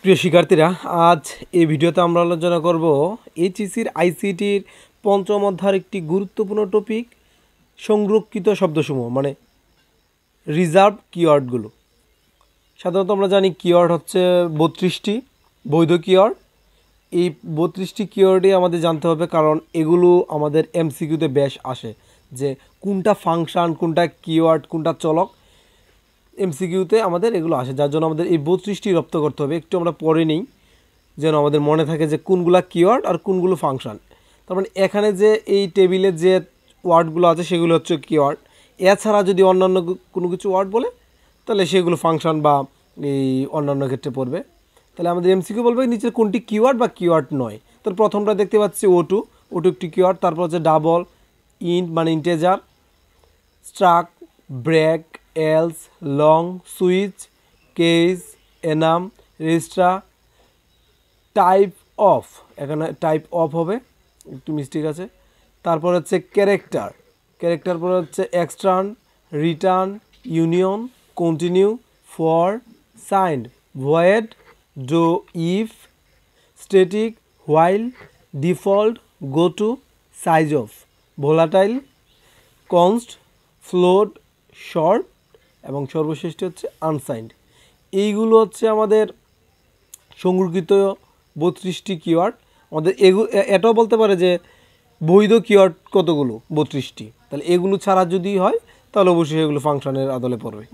প্রিয় শিক্ষার্থীরা, আজ এই ভিডিওতে আমরা আলোচনা করব এইচএসসির আইসিটির পঞ্চম অধ্যায়ের একটি গুরুত্বপূর্ণ টপিক, সংরক্ষিত শব্দসমূহ মানে রিজার্ভ কিওয়ার্ডগুলো। সাধারণত আমরা জানি কিওয়ার্ড হচ্ছে 32টি বৈধ কিওয়ার্ড। এই 32টি কিওয়ার্ডই আমাদের জানতে হবে, কারণ এগুলো আমাদের এমসিকিউতে বেশ আসে, যে কোনটা ফাংশন, কোনটা কিওয়ার্ড, কোনটা চলক। এমসিকিউতে আমাদের এগুলো আসে, যার জন্য আমাদের এই 32টি রপ্ত করতে হবে। একটু আমরা পড়ে নিই যেন আমাদের মনে থাকে যে কোনগুলা কিওয়ার্ড আর কোনগুলো ফাংশন। তার মানে এখানে যে এই টেবিলে যে ওয়ার্ডগুলো আছে সেগুলো হচ্ছে কিওয়ার্ড। এছাড়া যদি অন্যান্য কোনো কিছু ওয়ার্ড বলে তাহলে সেগুলো ফাংশন বা এই অন্যান্য ক্ষেত্রে পড়বে। তাহলে আমাদের এমসিকিউ বলবে নিচের কোনটি কিওয়ার্ড বা কিওয়ার্ড নয়। তার প্রথমটা দেখতে পাচ্ছি O2 একটি কিওয়ার্ড। তারপর হচ্ছে ডাবল, ইন্ট মানে integer, struct, break, else, long, switch, case, enum, register, type of. এখানে টাইপ অফ হবে, একটু মিস্টেক আছে। তারপর হচ্ছে ক্যারেক্টার, ক্যারেক্টার পরে হচ্ছে extern, return, union, continue, for, signed, void, do, if, static, while, default, go to, size of, volatile, const, float, short এবং সর্বশেষটি হচ্ছে আনসাইন্ড। এইগুলো হচ্ছে আমাদের সংরক্ষিত 32টি কিওয়ার্ড। আমাদের এটাও বলতে পারে যে বৈধ কিওয়ার্ড কতগুলো, 32টি। তাহলে এগুলো ছাড়া যদি হয় তাহলে অবশ্যই এগুলো ফাংশনের আদলে পড়বে।